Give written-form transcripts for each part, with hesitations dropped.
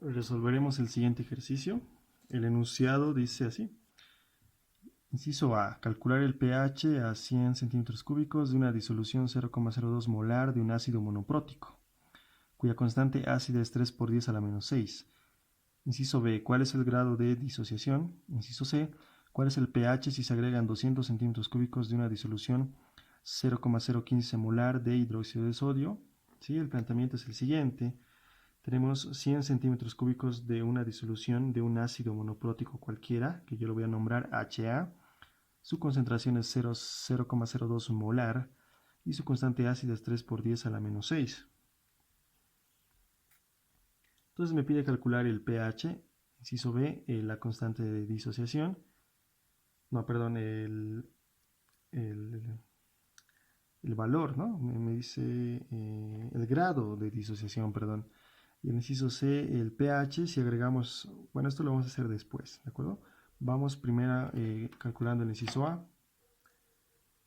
Resolveremos el siguiente ejercicio. El enunciado dice así. Inciso A. Calcular el pH a 100 centímetros cúbicos de una disolución 0,02 molar de un ácido monoprótico, cuya constante ácida es 3 por 10 a la menos 6. Inciso B. ¿Cuál es el grado de disociación? Inciso C. ¿Cuál es el pH si se agregan 200 centímetros cúbicos de una disolución 0,015 molar de hidróxido de sodio? ¿Sí? El planteamiento es el siguiente. Tenemos 100 centímetros cúbicos de una disolución de un ácido monoprótico cualquiera, que yo lo voy a nombrar HA. Su concentración es 0,02 molar y su constante ácida es 3 por 10 a la menos 6. Entonces me pide calcular el pH, inciso B, la constante de disociación, no, perdón, el, el valor, ¿no? Me dice el grado de disociación, perdón. Y el inciso C, el pH, si agregamos, bueno, esto lo vamos a hacer después, ¿de acuerdo? Vamos primero calculando el inciso A.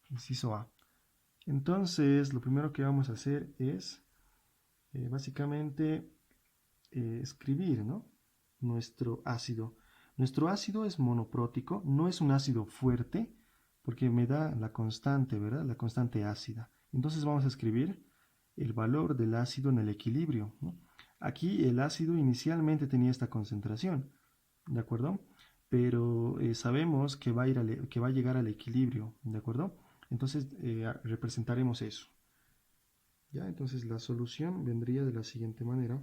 Inciso A. Entonces, lo primero que vamos a hacer es, básicamente, escribir, ¿no? Nuestro ácido. Nuestro ácido es monoprótico, no es un ácido fuerte, porque me da la constante, ¿verdad? La constante ácida. Entonces vamos a escribir el valor del ácido en el equilibrio, ¿no? Aquí el ácido inicialmente tenía esta concentración, ¿de acuerdo? Pero sabemos que va a llegar al equilibrio, ¿de acuerdo? Entonces representaremos eso. ¿Ya? Entonces la solución vendría de la siguiente manera.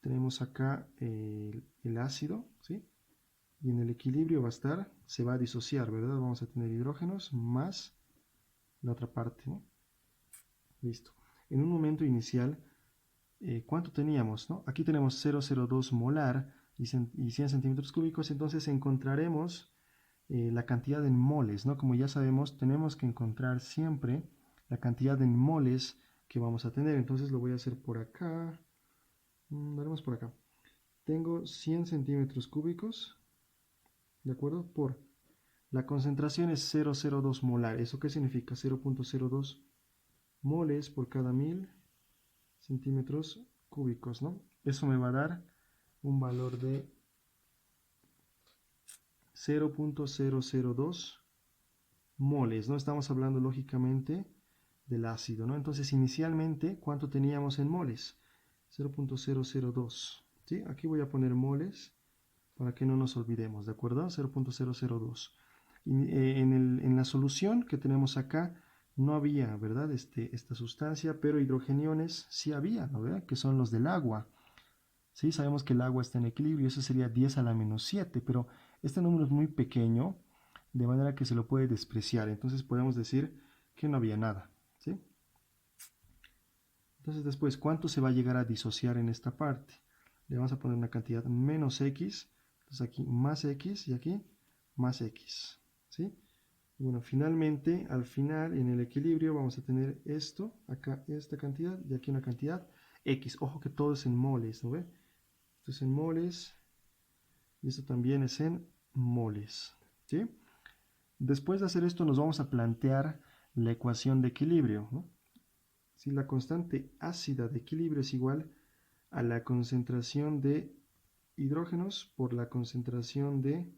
Tenemos acá el ácido, ¿sí? Y en el equilibrio va a estar, se va a disociar, ¿verdad? Vamos a tener hidrógenos más la otra parte, ¿no? Listo. En un momento inicial, ¿cuánto teníamos, no? Aquí tenemos 0,02 molar y 100 centímetros cúbicos, entonces encontraremos la cantidad en moles, ¿no? Como ya sabemos, tenemos que encontrar siempre la cantidad en moles que vamos a tener. Entonces lo voy a hacer por acá. Lo haremos por acá. Tengo 100 centímetros cúbicos, ¿de acuerdo? Por la concentración es 0,02 molar. ¿Eso qué significa? 0,02 moles por cada 1000 centímetros cúbicos, ¿no? Eso me va a dar un valor de 0,002 moles, ¿no? Estamos hablando lógicamente del ácido, ¿no? Entonces, inicialmente, ¿cuánto teníamos en moles? 0,002, ¿sí? Aquí voy a poner moles para que no nos olvidemos, ¿de acuerdo? 0,002. En la solución que tenemos acá no había, ¿verdad? Esta sustancia, pero hidrogeniones sí había, ¿no? ¿Verdad? Que son los del agua. Sí, sabemos que el agua está en equilibrio, eso sería 10 a la menos 7, pero este número es muy pequeño, de manera que se lo puede despreciar. Entonces podemos decir que no había nada, ¿sí? Entonces después, ¿cuánto se va a llegar a disociar en esta parte? Le vamos a poner una cantidad menos x, entonces aquí más x y aquí más x, ¿sí? Bueno, finalmente, al final, en el equilibrio vamos a tener esto, acá esta cantidad y aquí una cantidad x. Ojo que todo es en moles, ¿no ve? Esto es en moles y esto también es en moles, ¿sí? Después de hacer esto nos vamos a plantear la ecuación de equilibrio, ¿no? Si la constante ácida de equilibrio es igual a la concentración de hidrógenos por la concentración de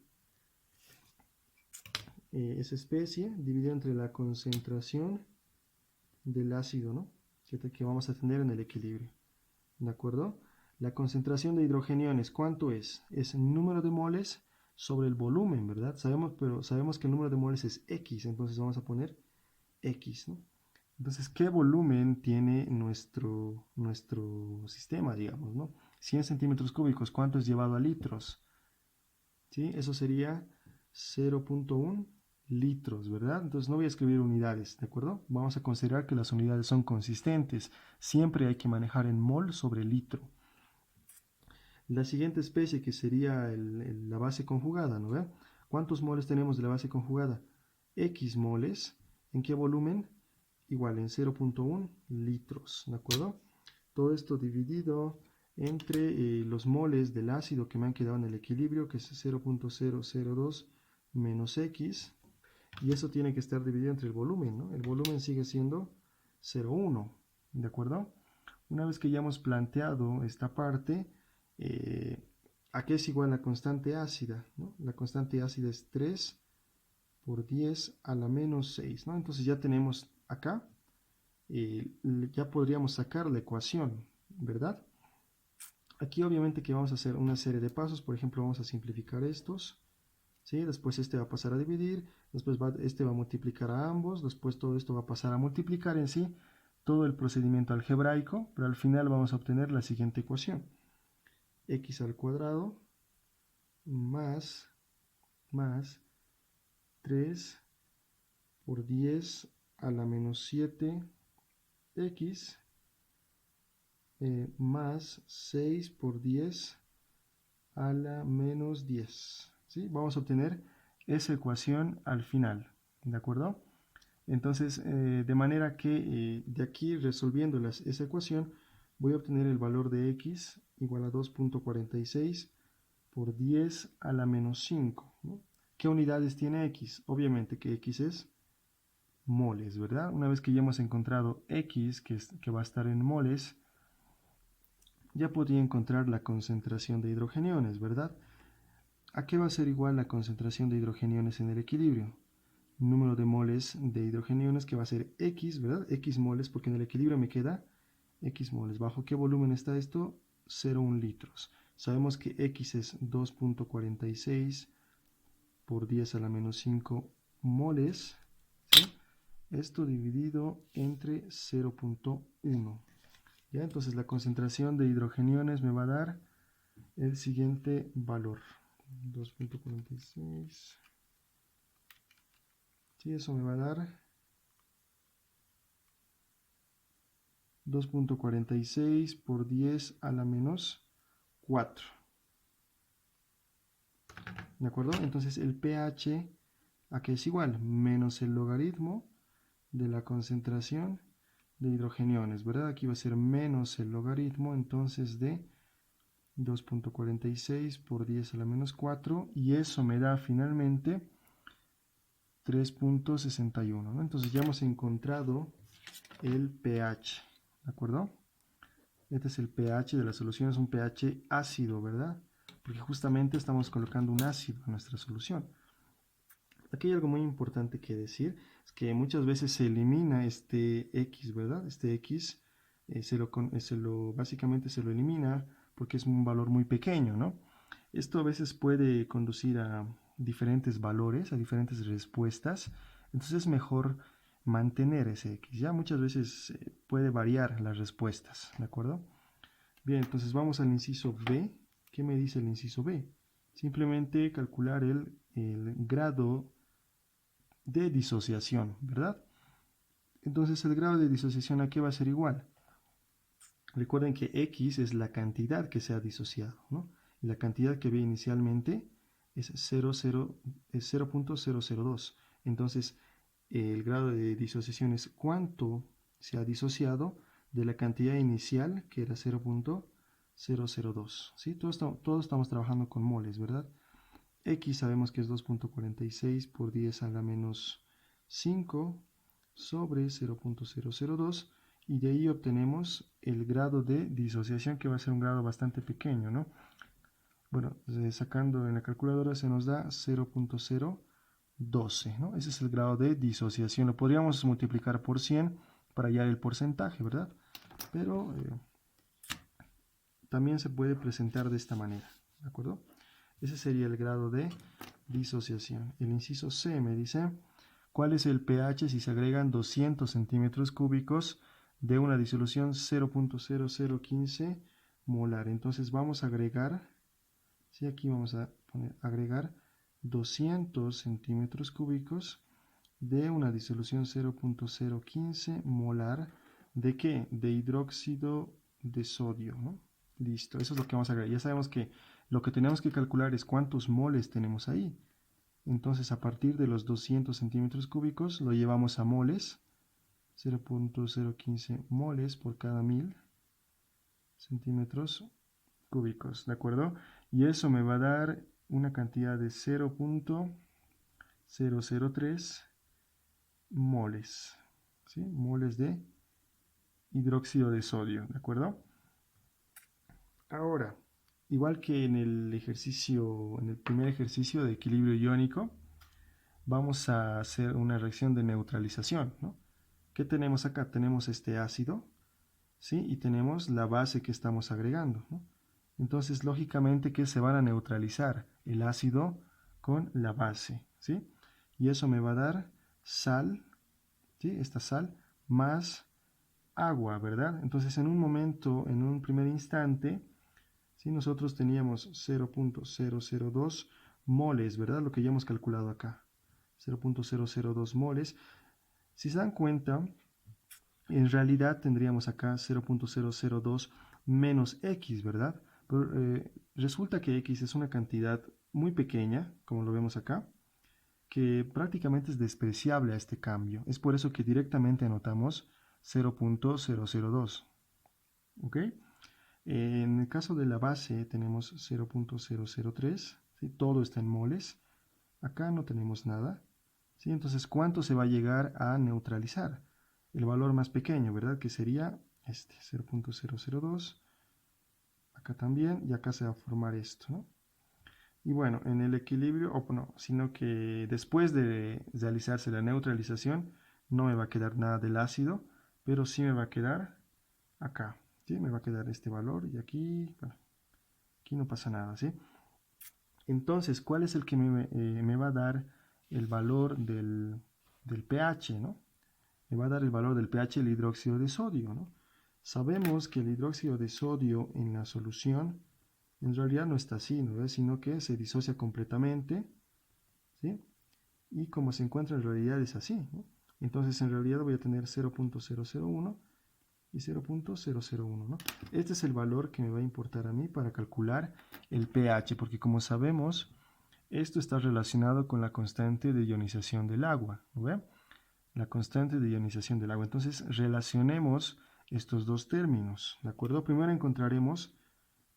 esa especie dividido entre la concentración del ácido, ¿no? que vamos a tener en el equilibrio, ¿de acuerdo? La concentración de hidrogeniones, ¿cuánto es? Es el número de moles sobre el volumen, ¿verdad? Pero sabemos que el número de moles es X, entonces vamos a poner X, ¿no? Entonces, ¿qué volumen tiene nuestro sistema, digamos, ¿no? 100 centímetros cúbicos, ¿cuánto es llevado a litros? ¿Sí? Eso sería 0,1 litros, ¿verdad? Entonces no voy a escribir unidades, ¿de acuerdo? Vamos a considerar que las unidades son consistentes. Siempre hay que manejar en mol sobre litro. La siguiente especie que sería la base conjugada, ¿no ve? ¿Cuántos moles tenemos de la base conjugada? X moles. ¿En qué volumen? Igual, en 0,1 litros, ¿de acuerdo? Todo esto dividido entre los moles del ácido que me han quedado en el equilibrio, que es 0,002 menos X. Y eso tiene que estar dividido entre el volumen, ¿no? El volumen sigue siendo 0,1, ¿de acuerdo? Una vez que ya hemos planteado esta parte, ¿a qué es igual la constante ácida? ¿No? La constante ácida es 3 por 10 a la menos 6, ¿no? Entonces ya tenemos acá, ya podríamos sacar la ecuación, ¿verdad? Aquí obviamente que vamos a hacer una serie de pasos, por ejemplo vamos a simplificar estos, ¿sí? Después este va a pasar a dividir, después este va a multiplicar a ambos, después todo esto va a pasar a multiplicar en sí, todo el procedimiento algebraico, pero al final vamos a obtener la siguiente ecuación. X al cuadrado más 3 por 10 a la menos 7 x más 6 por 10 a la menos 10. ¿Sí? Vamos a obtener esa ecuación al final, ¿de acuerdo? Entonces, de manera que de aquí resolviendo esa ecuación, voy a obtener el valor de x igual a 2.46 por 10 a la menos 5, ¿no? ¿Qué unidades tiene x? Obviamente que x es moles, ¿verdad? Una vez que ya hemos encontrado x, que va a estar en moles, ya podría encontrar la concentración de hidrogeniones, ¿verdad? ¿A qué va a ser igual la concentración de hidrogeniones en el equilibrio? Número de moles de hidrogeniones que va a ser x, ¿verdad? X moles, porque en el equilibrio me queda x moles. ¿Bajo qué volumen está esto? 0,1 litros. Sabemos que x es 2.46 por 10 a la menos 5 moles, ¿sí? Esto dividido entre 0.1. ¿Ya? Entonces la concentración de hidrogeniones me va a dar el siguiente valor. 2.46. Sí, eso me va a dar 2.46 por 10 a la menos 4. ¿De acuerdo? Entonces el pH, ¿a qué es igual? Menos el logaritmo de la concentración de hidrogeniones, ¿verdad? Aquí va a ser menos el logaritmo entonces de 2.46 por 10 a la menos 4 y eso me da finalmente 3.61, ¿no? Entonces ya hemos encontrado el pH, ¿de acuerdo? Este es el pH de la solución, es un pH ácido, ¿verdad? Porque justamente estamos colocando un ácido en nuestra solución. Aquí hay algo muy importante que decir, es que muchas veces se elimina este X, ¿verdad? Este X básicamente se lo elimina porque es un valor muy pequeño, ¿no? Esto a veces puede conducir a diferentes valores, a diferentes respuestas, entonces es mejor mantener ese X, ¿ya? Muchas veces puede variar las respuestas, ¿de acuerdo? Bien, entonces vamos al inciso B. ¿Qué me dice el inciso B? Simplemente calcular el grado de disociación, ¿verdad? Entonces el grado de disociación aquí va a ser igual. Recuerden que X es la cantidad que se ha disociado, ¿no? Y la cantidad que había inicialmente es 0.002. Entonces el grado de disociación es cuánto se ha disociado de la cantidad inicial que era 0.002. ¿Sí? Todos estamos trabajando con moles, ¿verdad? X sabemos que es 2.46 por 10 a la menos 5 sobre 0.002 y de ahí obtenemos el grado de disociación que va a ser un grado bastante pequeño, ¿no? Bueno, sacando en la calculadora se nos da 0.012, ¿no? Ese es el grado de disociación. Lo podríamos multiplicar por 100 para hallar el porcentaje, ¿verdad? Pero también se puede presentar de esta manera, ¿de acuerdo? Ese sería el grado de disociación. El inciso C me dice, ¿cuál es el pH si se agregan 200 centímetros cúbicos de una disolución 0.0015 molar? Entonces vamos a agregar, ¿sí? Aquí vamos a agregar 200 centímetros cúbicos de una disolución 0.015 molar. ¿De qué? De hidróxido de sodio, ¿no? Listo, eso es lo que vamos a agregar. Ya sabemos que lo que tenemos que calcular es cuántos moles tenemos ahí. Entonces, a partir de los 200 centímetros cúbicos, lo llevamos a moles. 0.015 moles por cada 1000 centímetros cúbicos, ¿de acuerdo? Y eso me va a dar una cantidad de 0.003 moles, ¿sí? Moles de hidróxido de sodio, ¿de acuerdo? Ahora, igual que en el ejercicio, en el primer ejercicio de equilibrio iónico, vamos a hacer una reacción de neutralización, ¿no? ¿Qué tenemos acá? Tenemos este ácido, ¿sí? Y tenemos la base que estamos agregando, ¿no? Entonces, lógicamente que se van a neutralizar el ácido con la base, ¿sí? Y eso me va a dar sal, ¿sí? Esta sal más agua, ¿verdad? Entonces, en un momento, en un primer instante, ¿sí? Nosotros teníamos 0.002 moles, ¿verdad? Lo que ya hemos calculado acá. 0.002 moles. Si se dan cuenta, en realidad tendríamos acá 0.002 menos X, ¿verdad? Pero, resulta que X es una cantidad muy pequeña, como lo vemos acá, que prácticamente es despreciable a este cambio. Es por eso que directamente anotamos 0.002. ¿Ok? En el caso de la base tenemos 0.003, ¿sí? Todo está en moles. Acá no tenemos nada, ¿sí? Entonces, ¿cuánto se va a llegar a neutralizar? El valor más pequeño, ¿verdad? Que sería este, 0.002. Acá también, y acá se va a formar esto, ¿no? Y bueno, en el equilibrio, o no, sino que después de realizarse la neutralización, no me va a quedar nada del ácido, pero sí me va a quedar acá, ¿sí? Me va a quedar este valor, y aquí, bueno, aquí no pasa nada, ¿sí? Entonces, ¿cuál es el que me va a dar el valor del pH, ¿no? Me va a dar el valor del pH el hidróxido de sodio, ¿no? Sabemos que el hidróxido de sodio en la solución en realidad no está así, ¿no? Sino que se disocia completamente, ¿sí? Y como se encuentra en realidad es así, ¿no? Entonces en realidad voy a tener 0.001 y 0.001, ¿no? Este es el valor que me va a importar a mí para calcular el pH, porque como sabemos, esto está relacionado con la constante de ionización del agua, ¿no? La constante de ionización del agua. Entonces relacionemos estos dos términos, ¿de acuerdo? Primero encontraremos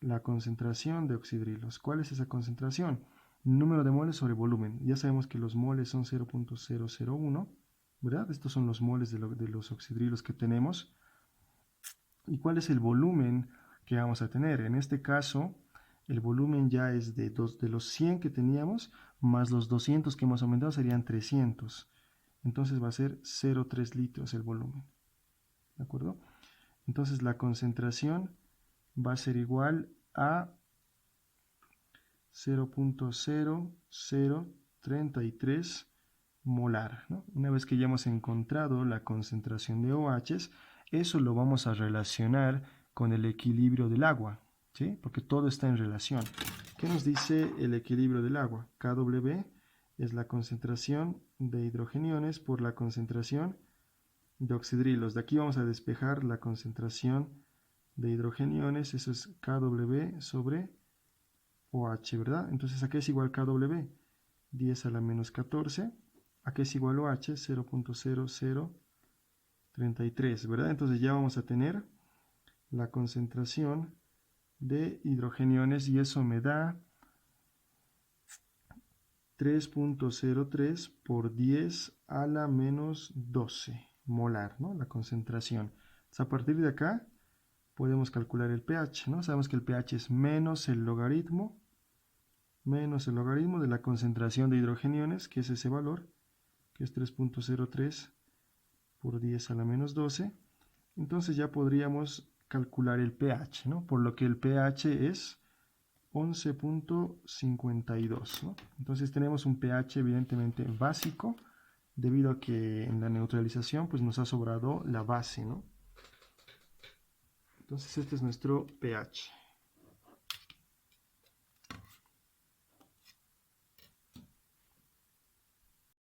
la concentración de oxidrilos. ¿Cuál es esa concentración? Número de moles sobre volumen. Ya sabemos que los moles son 0.001, ¿verdad? Estos son los moles de los oxidrilos que tenemos. ¿Y cuál es el volumen que vamos a tener? En este caso, el volumen ya es de los 100 que teníamos, más los 200 que hemos aumentado serían 300. Entonces va a ser 0,3 litros el volumen. ¿De acuerdo? Entonces la concentración va a ser igual a 0.0033 molar, ¿no? Una vez que ya hemos encontrado la concentración de OH, eso lo vamos a relacionar con el equilibrio del agua, ¿sí? Porque todo está en relación. ¿Qué nos dice el equilibrio del agua? KW es la concentración de hidrogeniones por la concentración de oxidrilos. De aquí vamos a despejar la concentración de hidrogeniones, eso es KW sobre OH, ¿verdad? Entonces aquí es igual KW, 10 a la menos 14, aquí es igual OH, 0.0033, ¿verdad? Entonces ya vamos a tener la concentración de hidrogeniones y eso me da 3.03 por 10 a la menos 12 molar, ¿no? La concentración. Entonces, a partir de acá podemos calcular el pH, ¿no? Sabemos que el pH es menos el logaritmo de la concentración de hidrogeniones, que es ese valor, que es 3.03 por 10 a la menos 12. Entonces ya podríamos calcular el pH, ¿no? Por lo que el pH es 11.52, ¿no? Entonces tenemos un pH evidentemente básico, debido a que en la neutralización pues nos ha sobrado la base, ¿no? Entonces este es nuestro pH.